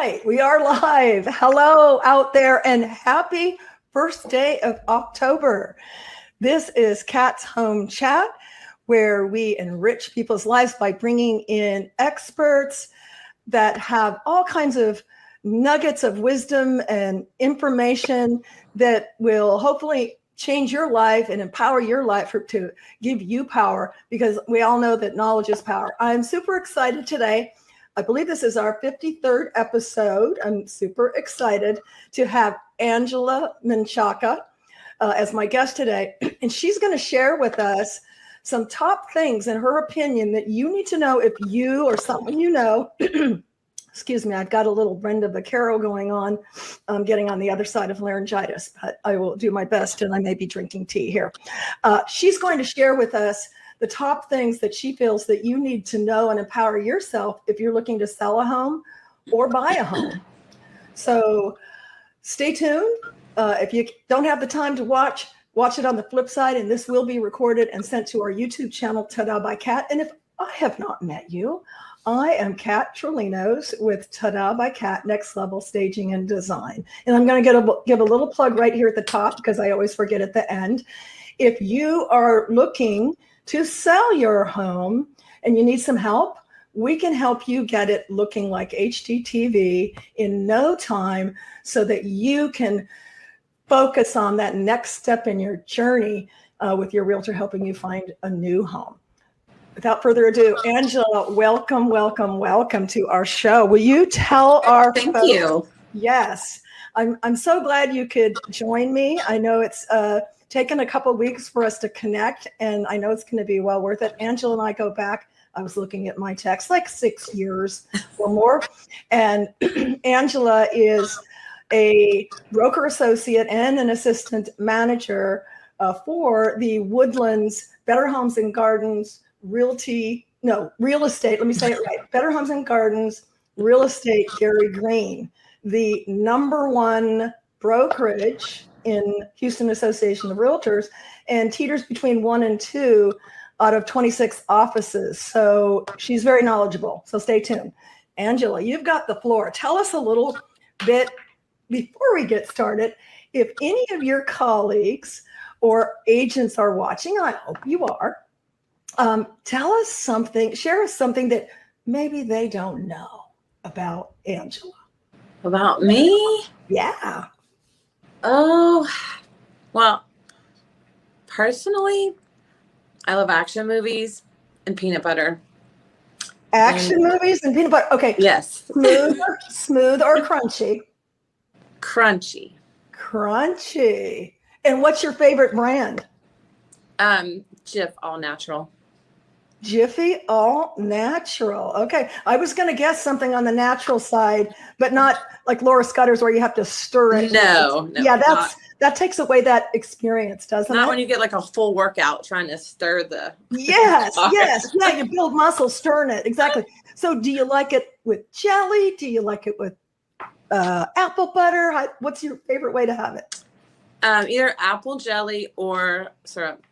right, we are live. Hello out there and happy first day of October. This is Kat's Home Chat, where we enrich people's lives by bringing in experts that have all kinds of nuggets of wisdom and information that will hopefully change your life and empower your life to give you power, because we all know that knowledge is power. I'm super excited today. I believe this is our 53rd episode. I'm super excited to have Angela Menchaca as my guest today. And she's going to share with us some top things, in her opinion, that you need to know if you or someone you know, excuse me, I've got a little Brenda Vaccaro going on. I'm getting on the other side of laryngitis, but I will do my best, and I may be drinking tea here. She's going to share with us the top things that she feels that you need to know and empower yourself if you're looking to sell a home or buy a home. So stay tuned. If you don't have the time to watch it on the flip side, and this will be recorded and sent to our YouTube channel, Tada by Kat. And if I have not met you, I am Kat Trolinos with Tada by Kat, Next Level Staging and Design. And I'm going to give a little plug right here at the top, because I always forget at the end. If you are looking to sell your home and you need some help, we can help you get it looking like HGTV in no time, so that you can focus on that next step in your journey with your realtor helping you find a new home. Without further ado, Angela, welcome to our show. Will you tell our Thank folks? you. Yes, I'm so glad you could join me. I know it's taken a couple of weeks for us to connect, and I know it's going to be well worth it. Angela and I go back, I was looking at my text, like 6 years or more. And Angela is a broker associate and an assistant manager for the Woodlands Better Homes and Gardens real estate. Let me say it right. Better Homes and Gardens Real Estate Gary Green, the #1 brokerage in Houston Association of Realtors, and teeters between 1 and 2 out of 26 offices. So she's very knowledgeable. So stay tuned. Angela, you've got the floor. Tell us a little bit before we get started. If any of your colleagues or agents are watching, I hope you are, tell us something, share us something that maybe they don't know about Angela. About me? Yeah. Oh, well, personally, I love action movies and peanut butter. Action movies and peanut butter. Okay. Yes. Smooth or crunchy? Crunchy. Crunchy. And what's your favorite brand? Jif All Natural. Jiffy All Natural. Okay. I was going to guess something on the natural side, but not like Laura Scudder's where you have to stir it. No. Yeah, that takes away that experience, doesn't it? Not when you get like a full workout trying to stir the. Yes. Yeah, you build muscle stirring it. Exactly. So do you like it with jelly? Do you like it with apple butter? What's your favorite way to have it? Either apple jelly or syrup.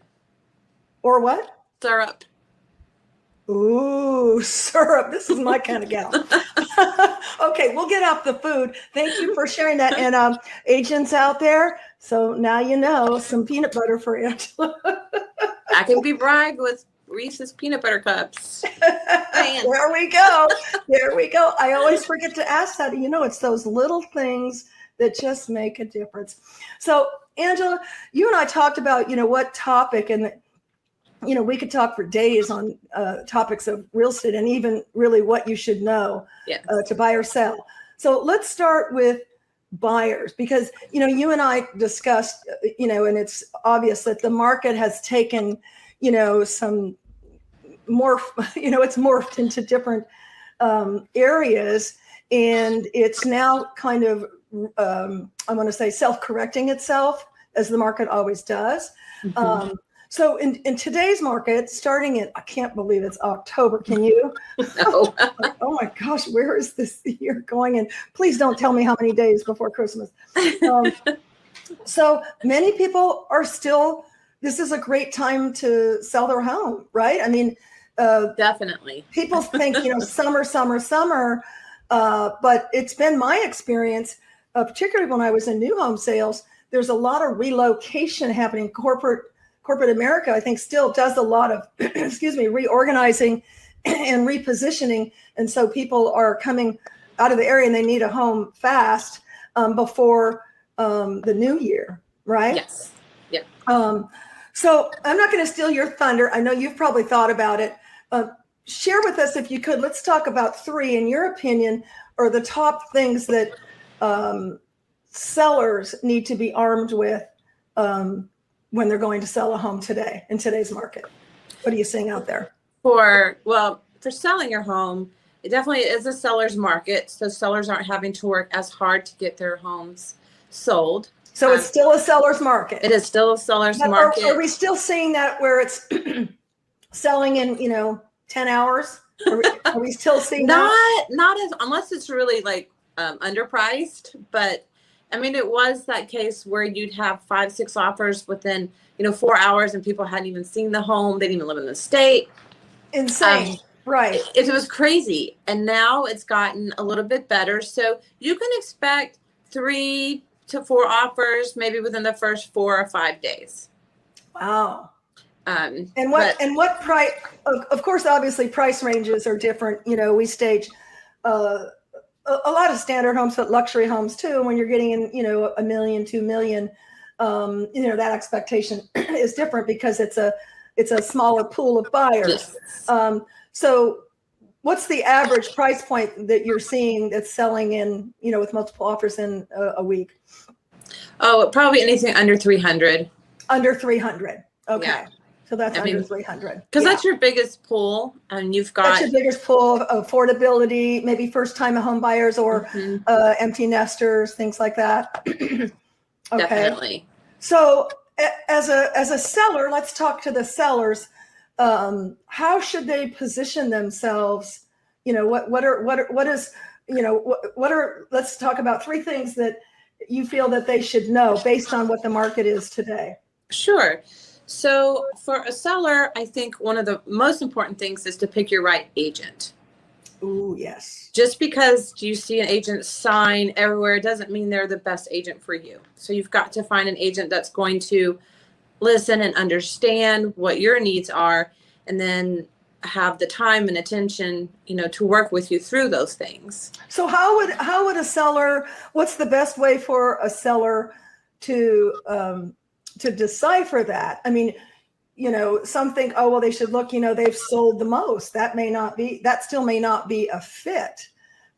Or what? Syrup. Ooh, syrup. This is my kind of gal. Okay, we'll get off the food. Thank you for sharing that. And agents out there, so now you know, some peanut butter for Angela. I can be bribed with Reese's peanut butter cups. There we go. I always forget to ask that. It's those little things that just make a difference. So, Angela, you and I talked about, what topic, and we could talk for days on topics of real estate and even really what you should know to buy or sell. So let's start with buyers, because, you and I discussed, and it's obvious that the market has taken, some it's morphed into different areas, and it's now kind of, I want to say, self-correcting itself, as the market always does. Mm-hmm. So in today's market, starting in, I can't believe it's October. Can you? No. Oh my gosh, where is this year going? And please don't tell me how many days before Christmas. So many people are still, this is a great time to sell their home, right? I mean, definitely. People think, summer, But it's been my experience, particularly when I was in new home sales, there's a lot of relocation happening. Corporate America, I think, still does a lot of, excuse me, reorganizing and repositioning. And so people are coming out of the area and they need a home fast before the new year, right? Yes. Yeah. So I'm not going to steal your thunder. I know you've probably thought about it. Share with us, if you could, let's talk about 3, in your opinion, are the top things that sellers need to be armed with when they're going to sell a home today in today's market. What are you seeing out there? For selling your home, it definitely is a seller's market. So sellers aren't having to work as hard to get their homes sold. So it's still a seller's market. It is still a seller's market. Are we still seeing that where it's selling in, 10 hours? Are we still seeing that? Not as, unless it's really like underpriced, but I mean, it was that case where you'd have 5, 6 offers within, 4 hours and people hadn't even seen the home. They didn't even live in the state. Insane. Right. It was crazy. And now it's gotten a little bit better. So you can expect 3 to 4 offers, maybe within the first 4 or 5 days. Wow. And what price, of course, obviously price ranges are different. We stage a lot of standard homes, but luxury homes too. When you're getting in, $1 million, $2 million, that expectation is different because it's a smaller pool of buyers. Yes. So what's the average price point that you're seeing that's selling in, with multiple offers in a week? Oh, probably anything under 300. Under 300. Okay. Yeah. So that's under 300. Because that's your biggest pool, and you've got that's your biggest pool of affordability, maybe first-time home buyers or empty nesters, things like that. Okay. Definitely. So, as a seller, let's talk to the sellers. How should they position themselves? Let's talk about 3 things that you feel that they should know based on what the market is today. Sure. So for a seller, I think one of the most important things is to pick your right agent. Ooh, yes. Just because you see an agent sign everywhere doesn't mean they're the best agent for you. So you've got to find an agent that's going to listen and understand what your needs are, and then have the time and attention, to work with you through those things. So how would a seller, what's the best way for a seller to decipher that? I mean, some think, oh, well, they should look, they've sold the most. That still may not be a fit.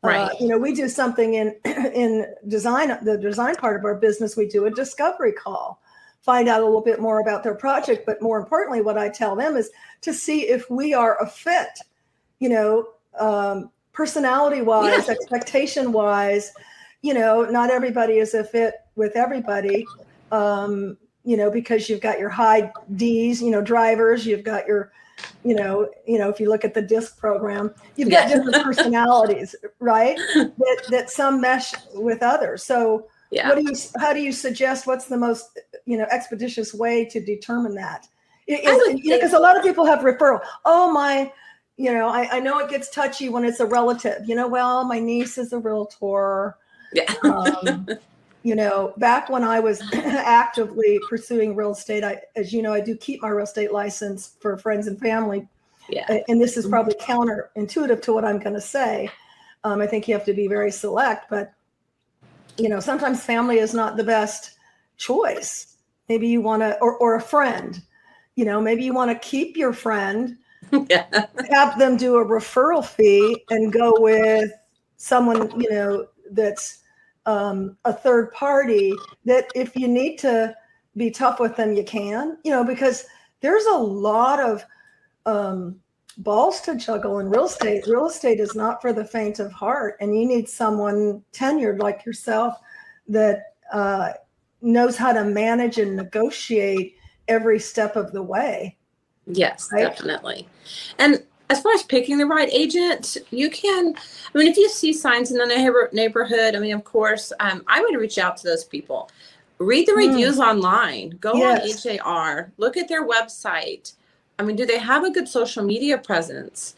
Right. We do something in design, the design part of our business, we do a discovery call, find out a little bit more about their project. But more importantly, what I tell them is to see if we are a fit, personality wise, expectation wise. Not everybody is a fit with everybody. Because you've got your high D's, drivers, you've got your, if you look at the DISC program, you've got different personalities, right? That some mesh with others. So how do you suggest what's the most, expeditious way to determine that? Because a lot of people have referral. Oh, my, I know it gets touchy when it's a relative, well, my niece is a realtor. Yeah. Back when I was actively pursuing real estate, as you know, I do keep my real estate license for friends and family. Yeah. And this is probably counterintuitive to what I'm going to say. I think you have to be very select, but, sometimes family is not the best choice. Maybe you want to, or a friend, maybe you want to keep your friend, have them do a referral fee and go with someone, that's a third party, that if you need to be tough with them, you can, because there's a lot of balls to juggle in real estate. Real estate is not for the faint of heart, and you need someone tenured like yourself that knows how to manage and negotiate every step of the way. Yes, right? Definitely. And as far as picking the right agent, if you see signs in the neighborhood, of course, I would reach out to those people. Read the reviews online. Go on HAR. Look at their website. Do they have a good social media presence?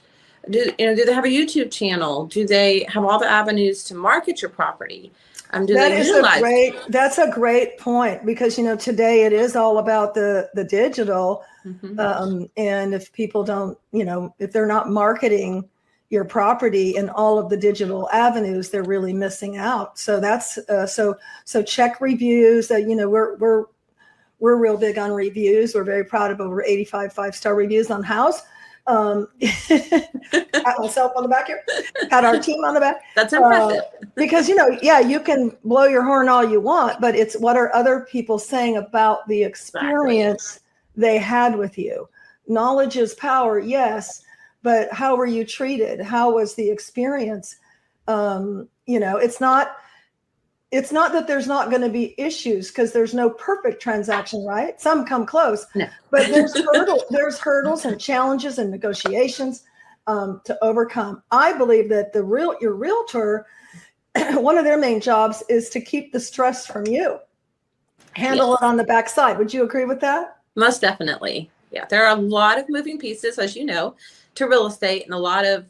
Do they have a YouTube channel? Do they have all the avenues to market your property? Do That they is utilize? that's a great point, because today it is all about the digital. And if people don't, if they're not marketing your property in all of the digital avenues, they're really missing out. So that's so check reviews. We're real big on reviews. We're very proud of over 85 5-star reviews on house. Pat myself on the back here, pat our team on the back. That's impressive. Because you can blow your horn all you want, but it's what are other people saying about the experience they had with you. Knowledge is power, yes, but how were you treated? How was the experience? It's not that there's not going to be issues, because there's no perfect transaction, right? Some come close, No. but there's hurdles and challenges and negotiations to overcome. I believe that your realtor, one of their main jobs is to keep the stress from you. Handle it on the backside. Would you agree with that? Most definitely. Yeah, there are a lot of moving pieces, as you know, to real estate, and a lot of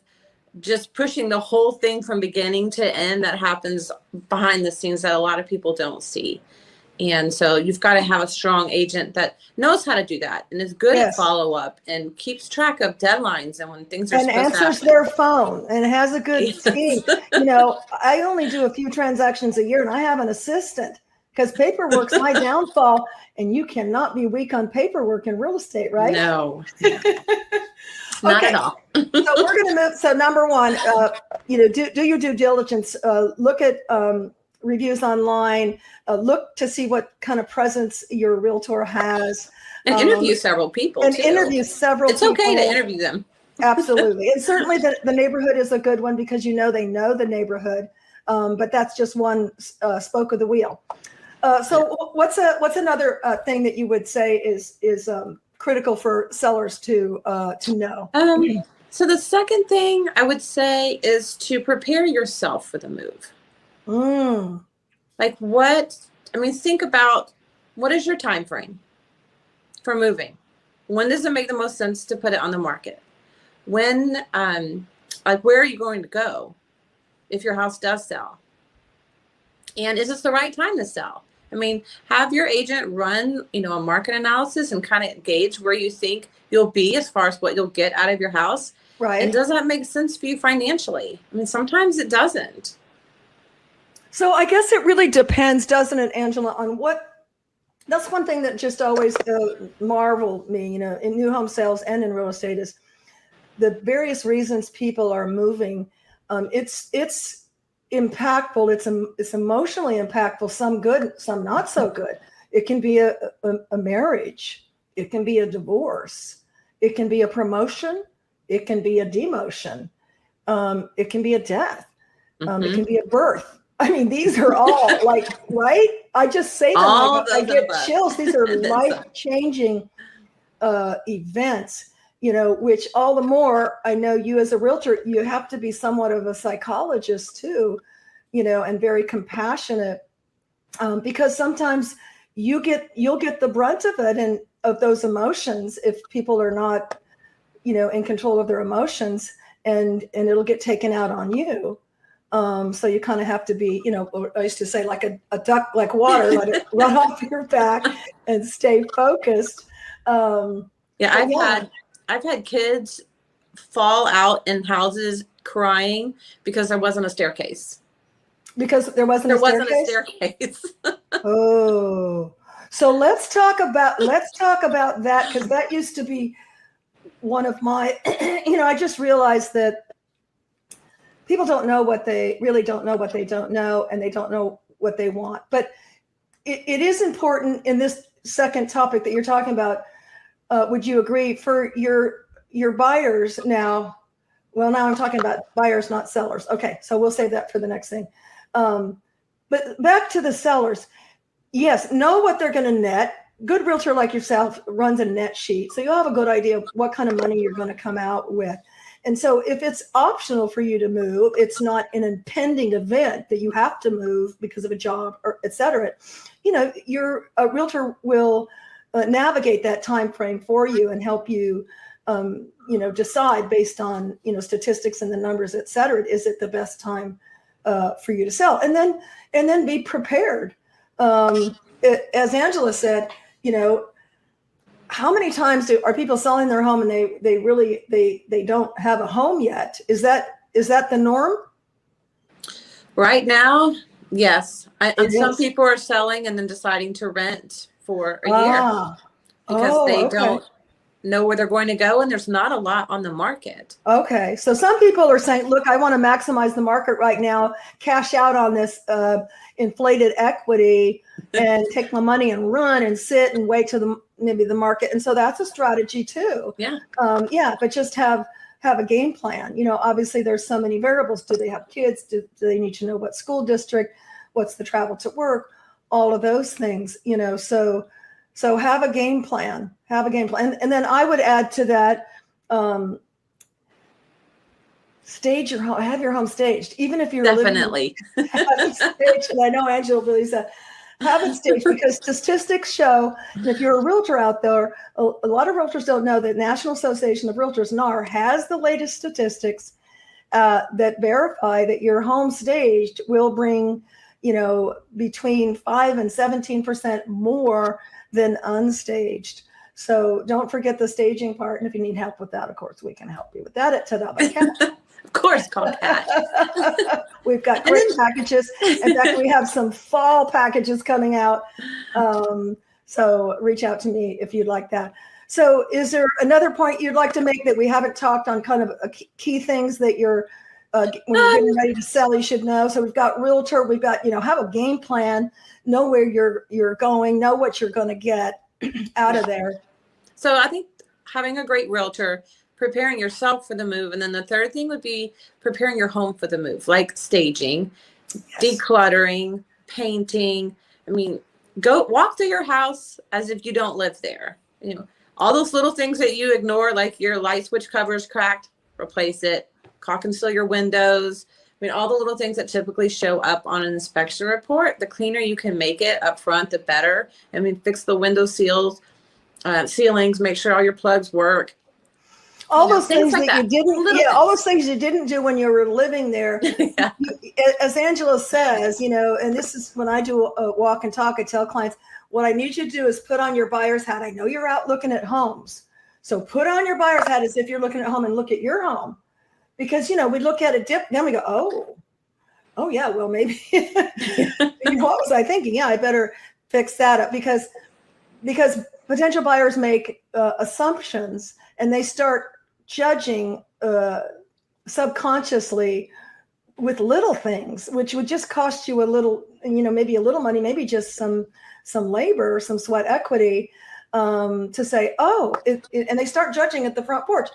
just pushing the whole thing from beginning to end that happens behind the scenes that a lot of people don't see. And so you've got to have a strong agent that knows how to do that and is good at follow up and keeps track of deadlines and when things are and answers their phone and has a good team. I only do a few transactions a year, and I have an assistant, because paperwork's my downfall, and you cannot be weak on paperwork in real estate, right? No. Not at all. So we're going to move. So number one, do your due diligence. Look at reviews online. Look to see what kind of presence your realtor has. And interview several people. And interview several people. It's okay to interview them. Absolutely. And certainly the neighborhood is a good one, because they know the neighborhood. But that's just one spoke of the wheel. So what's another thing that you would say is critical for sellers to know? So the second thing I would say is to prepare yourself for the move. Like think about, what is your time frame for moving? When does it make the most sense to put it on the market? When, where are you going to go if your house does sell? And is this the right time to sell? Have your agent run, a market analysis and kind of gauge where you think you'll be as far as what you'll get out of your house. Right. And does that make sense for you financially? Sometimes it doesn't. So I guess it really depends, doesn't it, Angela, on that's one thing that just always marveled me, in new home sales and in real estate, is the various reasons people are moving. It's impactful. It's emotionally impactful. Some good, some not so good. It can be a marriage. It can be a divorce. It can be a promotion. It can be a demotion. It can be a death. It can be a birth. These are all right? I just say them. I get chills. These are life-changing events, which all the more, I know you as a realtor, you have to be somewhat of a psychologist too, and very compassionate, because sometimes you'll get the brunt of it and of those emotions if people are not, in control of their emotions, and it'll get taken out on you. So you kind of have to be, I used to say, like a duck, like water, let it run off your back and stay focused. I've had kids fall out in houses crying because there wasn't a staircase. Because there wasn't a staircase. Oh, so let's talk about that, because that used to be one of my, I just realized that people don't know what they really don't know what they don't know, and they don't know what they want. But it is important in this second topic that you're talking about. Would you agree, for your buyers now? Well, now I'm talking about buyers, not sellers. Okay, so we'll save that for the next thing. But back to the sellers. Yes, know what they're going to net. Good realtor like yourself runs a net sheet, so you'll have a good idea of what kind of money you're going to come out with. And so if it's optional for you to move, it's not an impending event that you have to move because of a job or et cetera. A realtor will navigate that time frame for you and help you decide based on, statistics and the numbers, et cetera, is it the best time for you to sell? And then be prepared. As Angela said, how many times are people selling their home and they don't have a home yet? Is that the norm? Right now, yes. And some is. people are selling and then deciding to rent for a year because they don't know where they're going to go, and there's not a lot on the market. Okay. So some people are saying, look, I want to maximize the market right now, cash out on this inflated equity and take my money and run and sit and wait till maybe the market. And so that's a strategy too. Yeah. But just have a game plan. Obviously there's so many variables. Do they have kids? Do they need to know what school district? What's the travel to work? All of those things, so have a game plan, And then I would add to that, stage your home, have your home staged, even if you're definitely have it staged. And I know Angela really said, have it staged, because statistics show, and if you're a realtor out there, a lot of realtors don't know that National Association of Realtors, NAR, has the latest statistics that verify that your home staged will bring, between 5 and 17% more than unstaged. So don't forget the staging part. And if you need help with that, of course, we can help you with that at Tada by Cat. Of course, call Cat. We've got great packages. In fact, we have some fall packages coming out. So reach out to me if you'd like that. So is there another point you'd like to make that we haven't talked on, kind of key things that you're, when you're getting ready to sell, you should know? So we've got realtor, we've got, have a game plan, know where you're going, know what you're going to get out of there. So I think having a great realtor, preparing yourself for the move. And then the third thing would be preparing your home for the move, like staging, decluttering, painting. I mean, go walk through your house as if you don't live there. All those little things that you ignore, like your light switch cover's cracked, replace it, caulk and seal your windows. I mean, all the little things that typically show up on an inspection report, the cleaner you can make it up front, the better. I mean, fix the window seals, ceilings, make sure all your plugs work. All those things like that you didn't, all those things you didn't do when you were living there. As Angela says, and this is when I do a walk and talk, I tell clients, what I need you to do is put on your buyer's hat. I know you're out looking at homes. So put on your buyer's hat as if you're looking at home, and look at your home. Because, we look at it, then we go, oh yeah, well, maybe, what was I thinking? Yeah, I better fix that up, because potential buyers make assumptions, and they start judging subconsciously with little things, which would just cost you a little, maybe a little money, maybe just some labor, some sweat equity, to say, and they start judging at the front porch.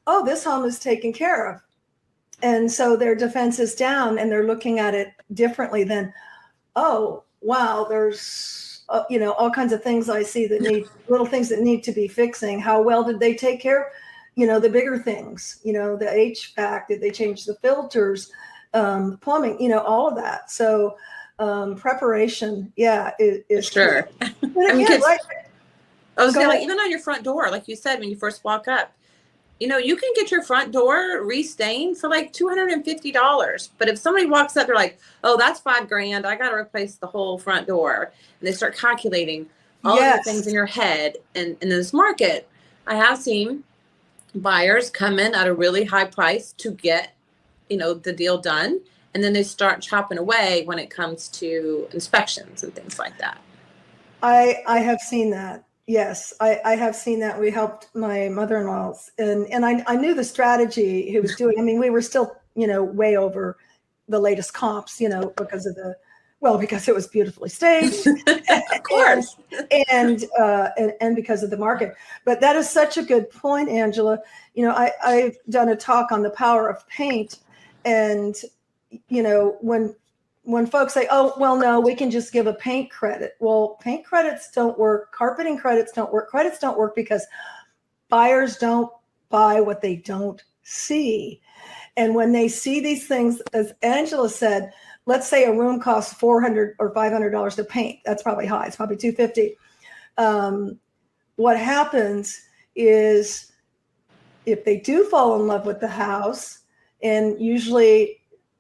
Oh, this home is taken care of. And so their defense is down, and they're looking at it differently than, oh, wow, there's, all kinds of things I see that little things that need to be fixing. How well did they take care of, the bigger things, the HVAC, did they change the filters, plumbing, all of that. So preparation, is sure. Again, right? I was saying, like, even on your front door, like you said, when you first walk up, you can get your front door restained for like $250. But if somebody walks up, they're like, oh, that's $5,000. I got to replace the whole front door. And they start calculating all of the things in your head. And in this market, I have seen buyers come in at a really high price to get, the deal done. And then they start chopping away when it comes to inspections and things like that. I have seen that. Yes, I have seen that. We helped my mother-in-law, and I knew the strategy he was doing. I mean, we were still, way over the latest comps, because it was beautifully staged, of course, and because of the market. But that is such a good point, Angela. I've done a talk on the power of paint, and when folks say, oh, well, no, we can just give a paint credit. Well, paint credits don't work. Carpeting credits don't work. Credits don't work because buyers don't buy what they don't see. And when they see these things, as Angela said, let's say a room costs $400 or $500 to paint. That's probably high. It's probably $250. What happens is if they do fall in love with the house, and usually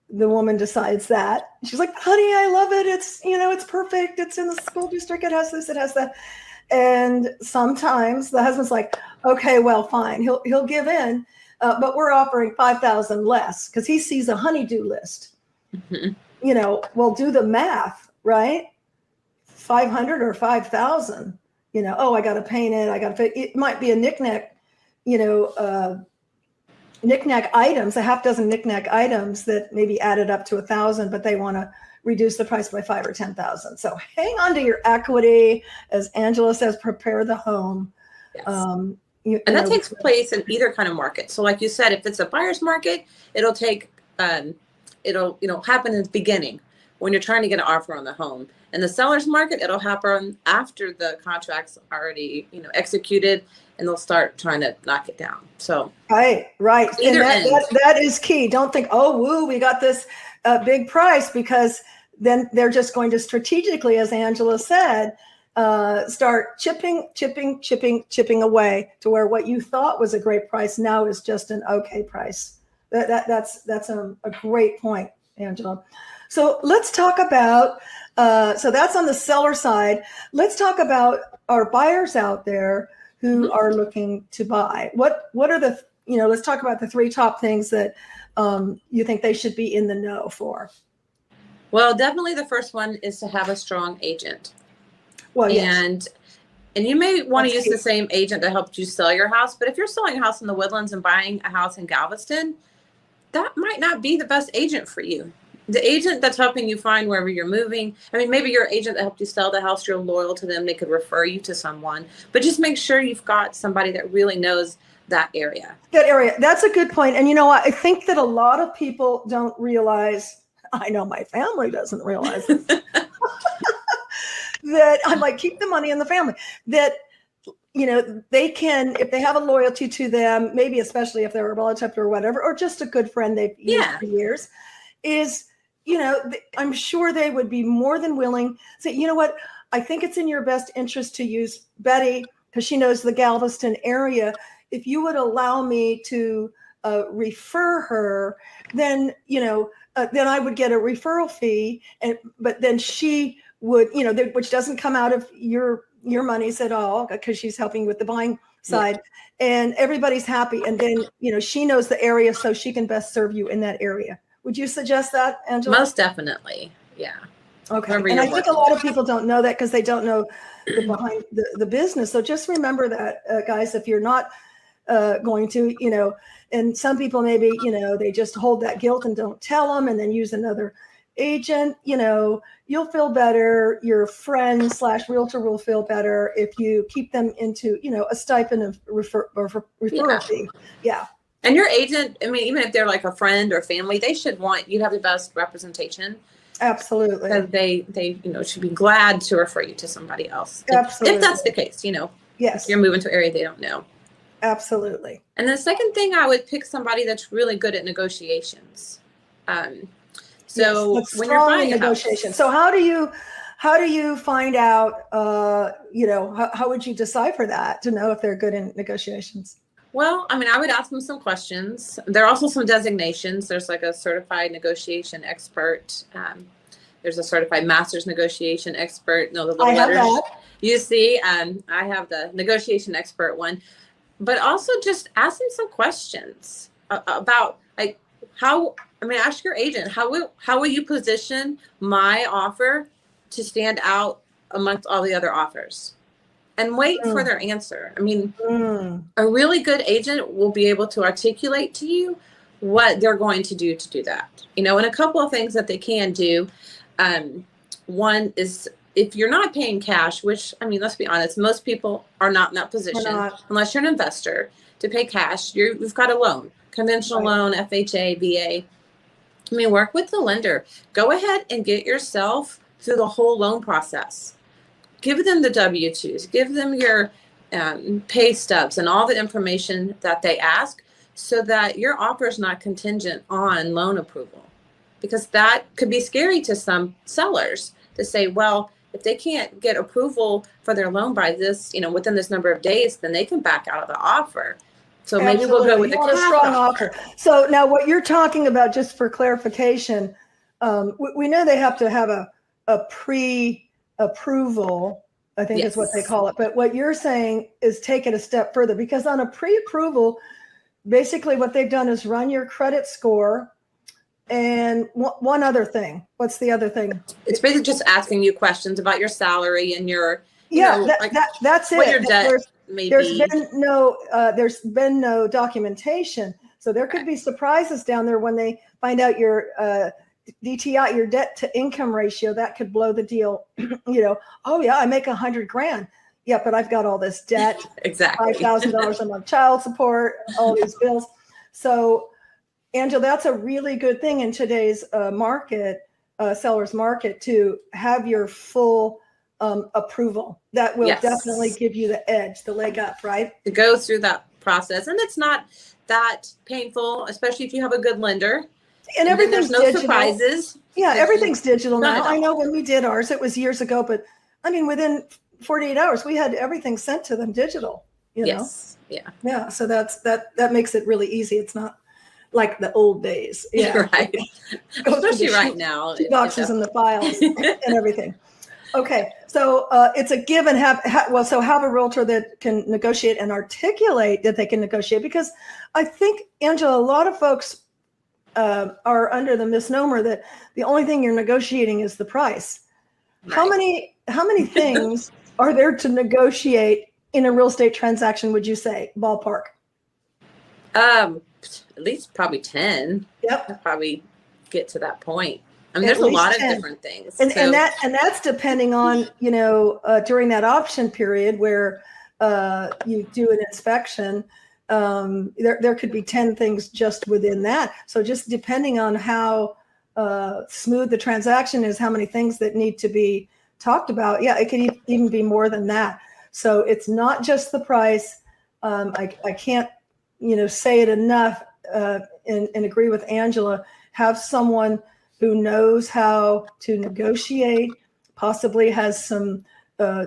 the woman decides that, she's like, honey, I love it. It's, it's perfect. It's in the school district. It has this, it has that. And sometimes the husband's like, okay, well, fine. He'll give in, but we're offering 5,000 less because he sees a honeydew list. Mm-hmm. Well, do the math, right? 500 or 5,000. I got to paint it. It might be a knickknack, knickknack items, a half dozen knickknack items that maybe added up to 1,000, but they want to reduce the price by 5 or 10,000. So hang on to your equity, as Angela says, prepare the home. Yes. And that takes place in either kind of market. So like you said, if it's a buyer's market, it'll take, it'll happen in the beginning when you're trying to get an offer on the home. In the seller's market, it'll happen after the contract's already, executed, and they'll start trying to knock it down. So right. And that is key. Don't think, oh, woo, we got this big price, because then they're just going to strategically, as Angela said, start chipping away to where what you thought was a great price now is just an okay price. That's a great point, Angela. So let's talk about, so that's on the seller side. Let's talk about our buyers out there who are looking to buy. What are the, let's talk about the 3 top things that you think they should be in the know for. Well, definitely the first one is to have a strong agent. Well, yes. And you may want to use the same agent that helped you sell your house, but if you're selling a house in the Woodlands and buying a house in Galveston, that might not be the best agent for you. The agent that's helping you find wherever you're moving, maybe your agent that helped you sell the house, you're loyal to them, they could refer you to someone, but just make sure you've got somebody that really knows that area. That's a good point. And I think that a lot of people don't realize, I know my family doesn't realize this, that I'm like, keep the money in the family, that, they can, if they have a loyalty to them, maybe especially if they're a relative or whatever, or just a good friend they've used for years, is, I'm sure they would be more than willing to say, you know what, I think it's in your best interest to use Betty because she knows the Galveston area. If you would allow me to refer her, then, then I would get a referral fee, but then she would, which doesn't come out of your monies at all because she's helping with the buying side, and everybody's happy. And then, she knows the area, so she can best serve you in that area. Would you suggest that, Angela? Most definitely. Yeah. Okay. And I think a lot of people don't know that because they don't know behind the business. So just remember that, guys, if you're not going to, and some people maybe, they just hold that guilt and don't tell them and then use another agent, you'll feel better. Your friend / realtor will feel better if you keep them into, a stipend of referral fee. Yeah. And your agent, even if they're like a friend or family, they should want you to have the best representation. Absolutely. Because they should be glad to refer you to somebody else. Absolutely. If that's the case, yes. If you're moving to an area they don't know. Absolutely. And the second thing, I would pick somebody that's really good at negotiations. When you're buying negotiations. So how do you find out, how would you decide for that to know if they're good in negotiations? Well, I would ask them some questions. There are also some designations. There's like a certified negotiation expert. There's a certified master's negotiation expert. No, the little letters. Have that. You see, I have the negotiation expert one. But also just ask them some questions about like ask your agent, how will you position my offer to stand out amongst all the other offers? And wait for their answer. A really good agent will be able to articulate to you what they're going to do that. And a couple of things that they can do. One is if you're not paying cash, which, let's be honest, most people are not in that position unless you're an investor to pay cash. You've got a loan, conventional loan, FHA, VA. Work with the lender. Go ahead and get yourself through the whole loan process. Give them the W-2s, give them your pay stubs and all the information that they ask so that your offer is not contingent on loan approval. Because that could be scary to some sellers to say, well, if they can't get approval for their loan by this, within this number of days, then they can back out of the offer. So maybe we'll go with You the want a cash strong offer. offer. So now what you're talking about, just for clarification, we know they have to have a pre-approval, I think is what they Yes. call it. But what you're saying is take it a step further, because on a pre-approval, basically what they've done is run your credit score. And one other thing. What's the other thing? It's basically just asking you questions about your salary and your, that's what it. your debt may There's be. there's been no documentation, so there could be surprises down there when they find out your DTI, your debt to income ratio. That could blow the deal. Oh yeah, I make $100,000. Yeah, but I've got all this debt. Exactly. $5,000 a month child support, all these bills. So, Angela, that's a really good thing in today's seller's market, to have your full approval. That will definitely give you the edge, the leg up, right? To go through that process. And it's not that painful, especially if you have a good lender. And everything's there's no digital. Surprises. Yeah, everything's digital now. I know when we did ours, it was years ago, but I mean, within 48 hours, we had everything sent to them digital, Yes. know? Yeah. So that makes it really easy. It's not like the old days. Yeah. Right. Especially right now. Boxes and the files and everything. Okay. So it's a give and have a realtor that can negotiate and articulate that they can negotiate, because I think, Angela, a lot of folks are under the misnomer that the only thing you're negotiating is the price. Right. How many things are there to negotiate in a real estate transaction, would you say, ballpark? At least probably 10. Yep. I'll probably get to that point. I mean, there's a lot 10. Of different things. And that's depending on, during that option period where you do an inspection, there could be 10 things just within that. So just depending on how smooth the transaction is, how many things that need to be talked about. Yeah, it could even be more than that. So it's not just the price. I can't, say it enough and agree with Angela. Have someone who knows how to negotiate, possibly has some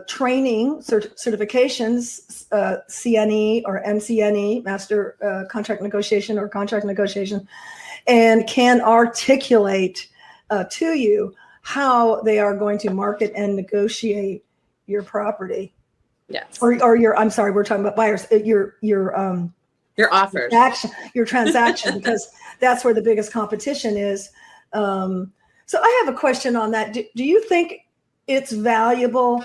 training certifications, CNE or MCNE, Master Contract Negotiation or Contract Negotiation, and can articulate to you how they are going to market and negotiate your property. Yes. Or your, I'm sorry, we're talking about buyers, your offers, your transaction, because that's where the biggest competition is. So I have a question on that. Do you think it's valuable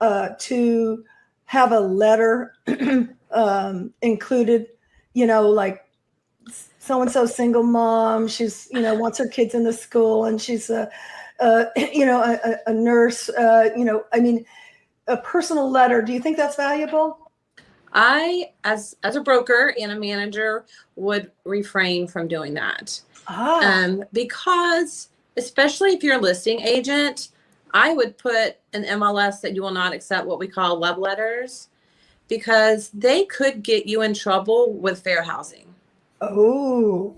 to have a letter included, like so-and-so single mom, she's, wants her kids in the school, and she's a nurse, a personal letter. Do you think that's valuable? I, as a broker and a manager, would refrain from doing that. Because especially if you're a listing agent, I would put an MLS that you will not accept what we call love letters, because they could get you in trouble with fair housing. Oh.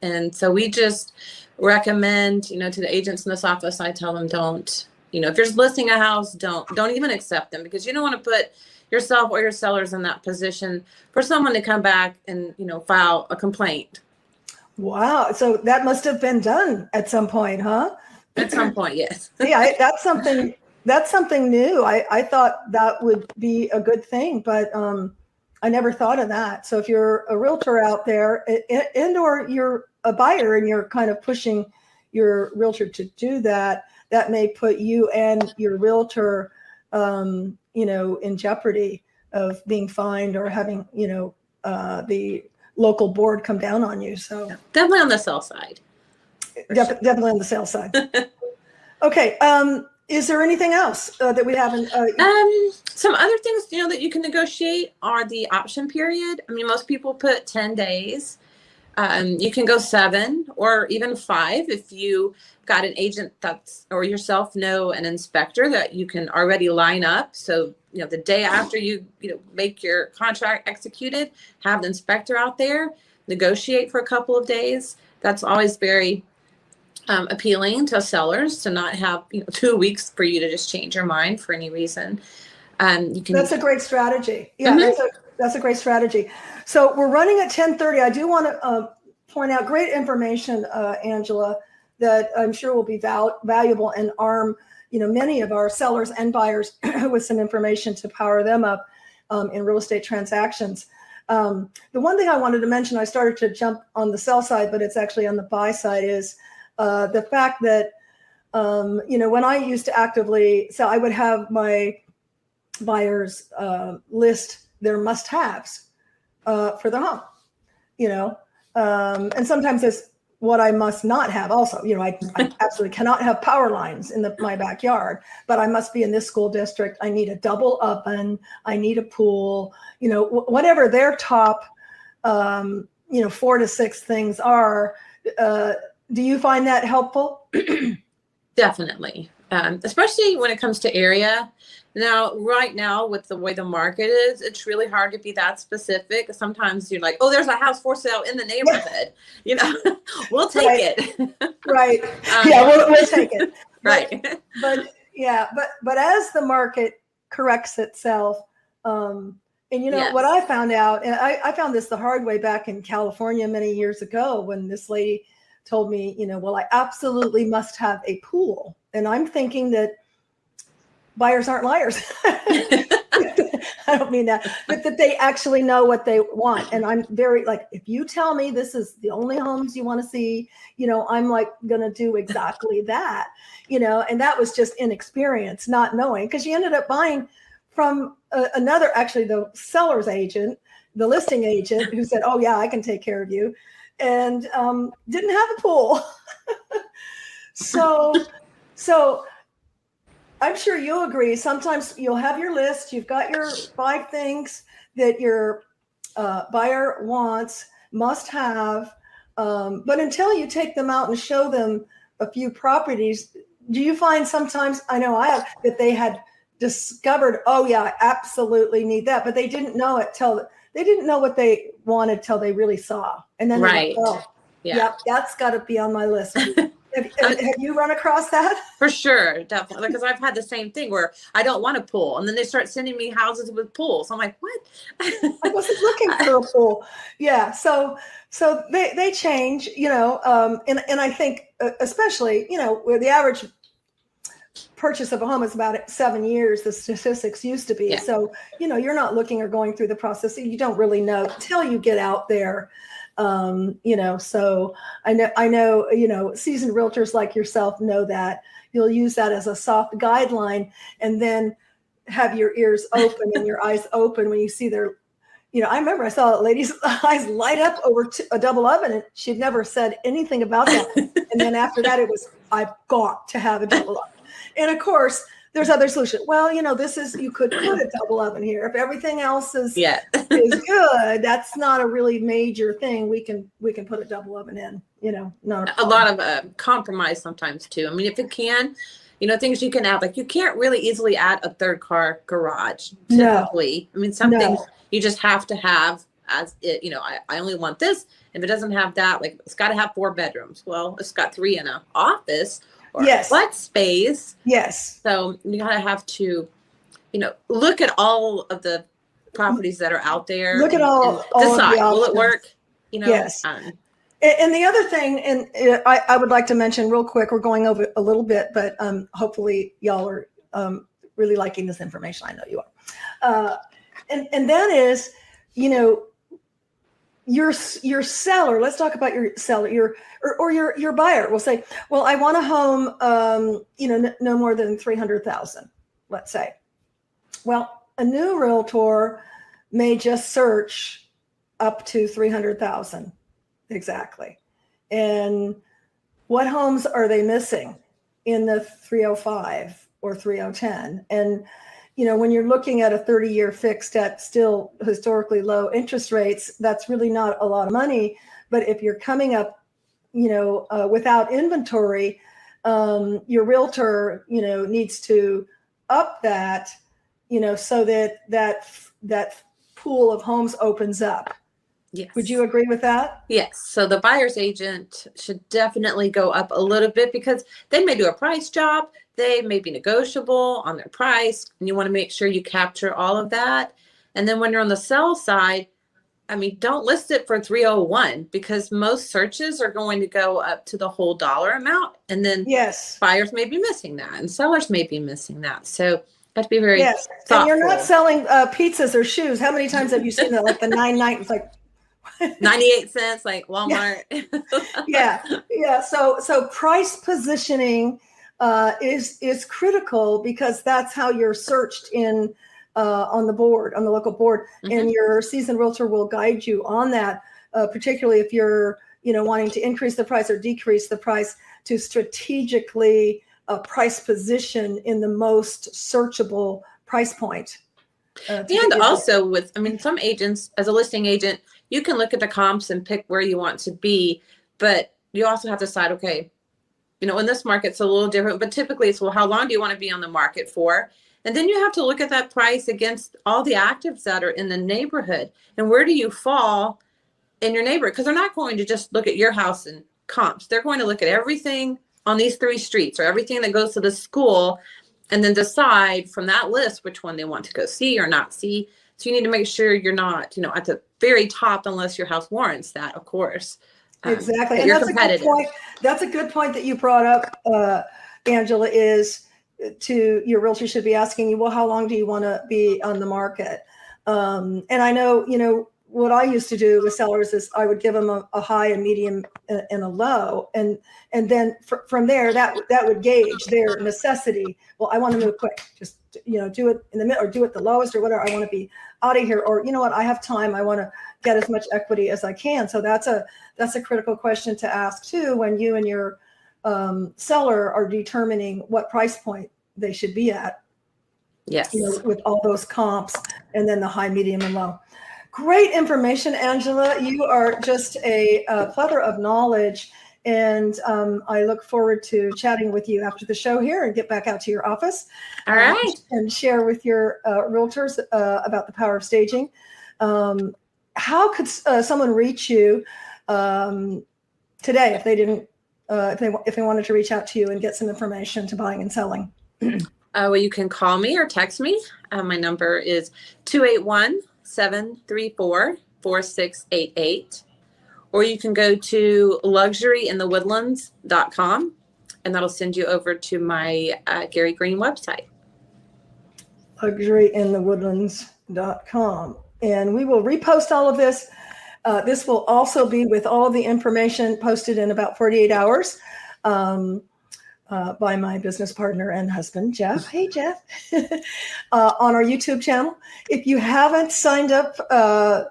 And so we just recommend, to the agents in this office, I tell them don't, if you're listing a house, don't even accept them, because you don't want to put yourself or your sellers in that position for someone to come back and, file a complaint. Wow. So that must have been done at some point, huh? At some point, yes. Yeah, that's something new. I thought that would be a good thing, but I never thought of that. So if you're a realtor out there and or you're a buyer and you're kind of pushing your realtor to do that, that may put you and your realtor, in jeopardy of being fined or having, the local board come down on you. So definitely on the sell side. Definitely on the sales side. Okay. Is there anything else that we haven't? Some other things, that you can negotiate are the option period. I mean, most people put 10 days. You can go 7 or even 5 if you got an agent or yourself know an inspector that you can already line up. So, the day after you make your contract executed, have the inspector out there, negotiate for a couple of days. That's always very appealing to sellers, to not have 2 weeks for you to just change your mind for any reason. That's a great strategy. Yeah, That's a great strategy. So we're running at 10:30. I do want to point out great information, Angela, that I'm sure will be valuable and arm, many of our sellers and buyers with some information to power them up in real estate transactions. The one thing I wanted to mention, I started to jump on the sell side, but it's actually on the buy side, is the fact that, when I used to actively sell, I would have my buyers list their must-haves for their home, and sometimes it's what I must not have also. I absolutely cannot have power lines in my backyard, but I must be in this school district. I need a double oven. I need a pool, whatever their top, 4 to 6 things are. Do you find that helpful? Definitely. Especially when it comes to area. Now, right now, with the way the market is, it's really hard to be that specific. Sometimes you're like, oh, there's a house for sale in the neighborhood. We'll take it. Right. We'll take it. Right. But as the market corrects itself, and Yes. what I found out, and I found this the hard way back in California many years ago, when this lady told me, well, I absolutely must have a pool. And I'm thinking that buyers aren't liars. I don't mean that, but that they actually know what they want. And I'm very if you tell me this is the only homes you want to see, I'm going to do exactly that, and that was just inexperience, not knowing, because you ended up buying from actually the seller's agent, the listing agent, who said, oh yeah, I can take care of you. And didn't have a pool. So I'm sure you'll agree. Sometimes you'll have your list. You've got your 5 things that your buyer wants, must have. But until you take them out and show them a few properties, do you find sometimes, I know I have, that they had discovered, oh yeah, I absolutely need that, but they didn't know it they didn't know what they wanted till they really saw. And then right. They're like, oh, yeah, that's got to be on my list. Have you run across that? For sure, definitely. Because I've had the same thing where I don't want a pool, and then they start sending me houses with pools. I'm like, what? I wasn't looking for a pool. Yeah, so they change, and I think especially, where the average purchase of a home is about 7 years, the statistics used to be. Yeah. So, you're not looking or going through the process. You don't really know until you get out there. So I know, seasoned realtors like yourself know that. You'll use that as a soft guideline, and then have your ears open and your eyes open when you see their, I remember I saw a lady's eyes light up over a double oven, and she'd never said anything about that. And then after that, it was, I've got to have a double oven. And of course, there's other solutions. Well, you could put a double oven here. If everything else is good, that's not a really major thing. We can put a double oven in, not a lot of compromise sometimes too. I mean, if it can, things you can add, like you can't really easily add a 3rd car garage typically. No. I mean, some things you just have to have as it, I only want this. If it doesn't have that, like it's got to have 4 bedrooms. Well, it's got 3 in an office. Yes. Flat space. Yes. So you gotta have to, look at all of the properties that are out there. Look at all decide, of the will it work? Yes. And the other thing, and I would like to mention real quick, we're going over a little bit, but hopefully y'all are really liking this information. I know you are. And that is, your seller, let's talk about your seller, your buyer will say, well, I want a home, no more than 300,000, let's say. Well, a new realtor may just search up to 300,000. Exactly. And what homes are they missing in the 305 or 3010? And when you're looking at a 30-year fixed at still historically low interest rates, that's really not a lot of money. But if you're coming up, without inventory, your realtor, needs to up that, so that pool of homes opens up. Yes. Would you agree with that? Yes. So the buyer's agent should definitely go up a little bit, because they may do a price job. They may be negotiable on their price, and you want to make sure you capture all of that. And then when you're on the sell side, I mean, don't list it for 301 because most searches are going to go up to the whole dollar amount. And then Yes. buyers may be missing that and sellers may be missing that. So you have to be very Yes. thoughtful. And you're not selling pizzas or shoes. How many times have you seen that? Like the 9.9, it's like 98 cents, like Walmart. Yeah. Yeah. So price positioning is critical because that's how you're searched in on the board, on the local board, and your seasoned realtor will guide you on that, particularly if you're, wanting to increase the price or decrease the price to strategically price position in the most searchable price point. And also with, some agents, as a listing agent, you can look at the comps and pick where you want to be, but you also have to decide, okay, in this market, it's a little different, but typically it's, well, how long do you want to be on the market for? And then you have to look at that price against all the actives that are in the neighborhood. And where do you fall in your neighborhood? Because they're not going to just look at your house and comps. They're going to look at everything on these 3 streets or everything that goes to the school and then decide from that list which one they want to go see or not see. So you need to make sure you're not, at the very top unless your house warrants that, of course. Exactly. And that's competitive. A good point. That's a good point that you brought up, Angela, is to your realtor should be asking you, well, how long do you want to be on the market? And I know, what I used to do with sellers is I would give them a high, a medium, and a low. And then from there, that would gauge their necessity. Well, I want to move quick. Just, do it in the middle or do it the lowest or whatever. I want to be out of here. Or, you know what, I have time. I want to get as much equity as I can. So that's a critical question to ask too, when you and your seller are determining what price point they should be at. Yes. With all those comps and then the high, medium, and low. Great information, Angela. You are just a plethora of knowledge. And I look forward to chatting with you after the show here and get back out to your office. All right. And share with your realtors about the power of staging. How could someone reach you today if they didn't, if they wanted to reach out to you and get some information to buying and selling? Well, you can call me or text me. My number is 281-734-4688. Or you can go to luxuryinthewoodlands.com and that'll send you over to my Gary Green website. Luxuryinthewoodlands.com. And we will repost all of this. This will also be with all of the information posted in about 48 hours by my business partner and husband, Jeff. Hey, Jeff. On our YouTube channel. If you haven't signed up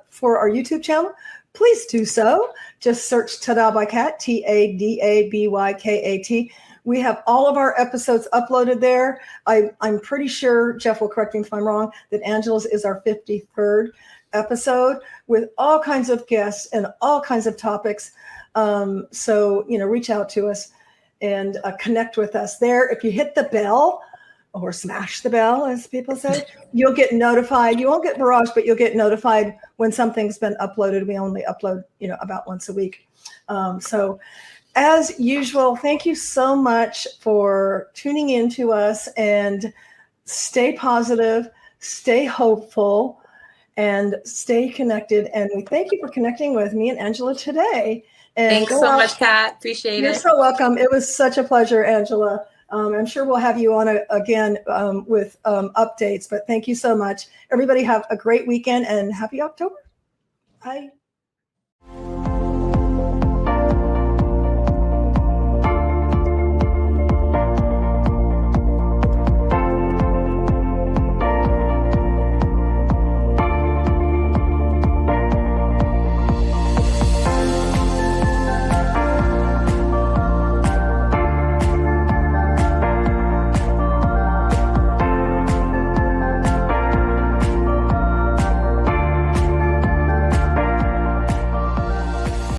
for our YouTube channel, please do so. Just search Tada by Kat, TADABYKAT. We have all of our episodes uploaded there. I'm pretty sure, Jeff will correct me if I'm wrong, that Angela's is our 53rd episode with all kinds of guests and all kinds of topics. So, reach out to us and connect with us there. If you hit the bell or smash the bell, as people say, you'll get notified. You won't get barraged, but you'll get notified when something's been uploaded. We only upload, about once a week. So as usual, thank you so much for tuning in to us, and stay positive, stay hopeful, and stay connected. And we thank you for connecting with me and Angela today. And thanks so much, Kat. Appreciate it. You're so welcome. It was such a pleasure, Angela. I'm sure we'll have you on again with updates, but thank you so much. Everybody have a great weekend and happy October. Bye.